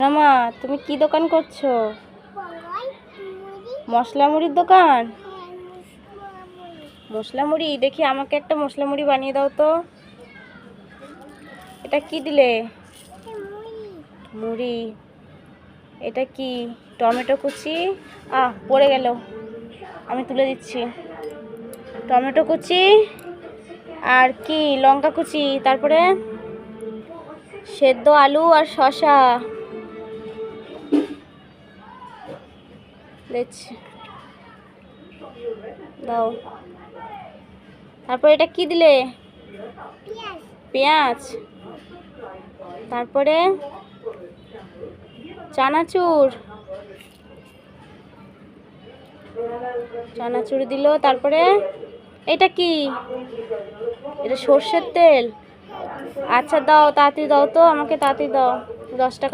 রামা, তুমি কি দোকান করছো? মশলা মুড়ির দোকান। মশলা মুড়ি, দেখি আমাকে একটা মশলা মুড়ি বানিয়ে দাও তো। এটা কি দিলে? মুড়ি। এটা কি? টমেটো কুচি। পড়ে গেল, আমি তুলে দিচ্ছি। টমেটো কুচি আর কি লঙ্কা কুচি, তারপরে সেদ্ধ আলু আর শসা দিচ্ছি, দাও। তারপরে এটা কি দিলে? পেঁয়াজ। তারপরে চানাচুর। চানাচুর দিল। তারপরে এটা কি? এটা সর্ষের তেল। আচ্ছা দাও, তাড়াতাড়ি দাও তো, আমাকে তাড়াতাড়ি দাও। 10 টাকা।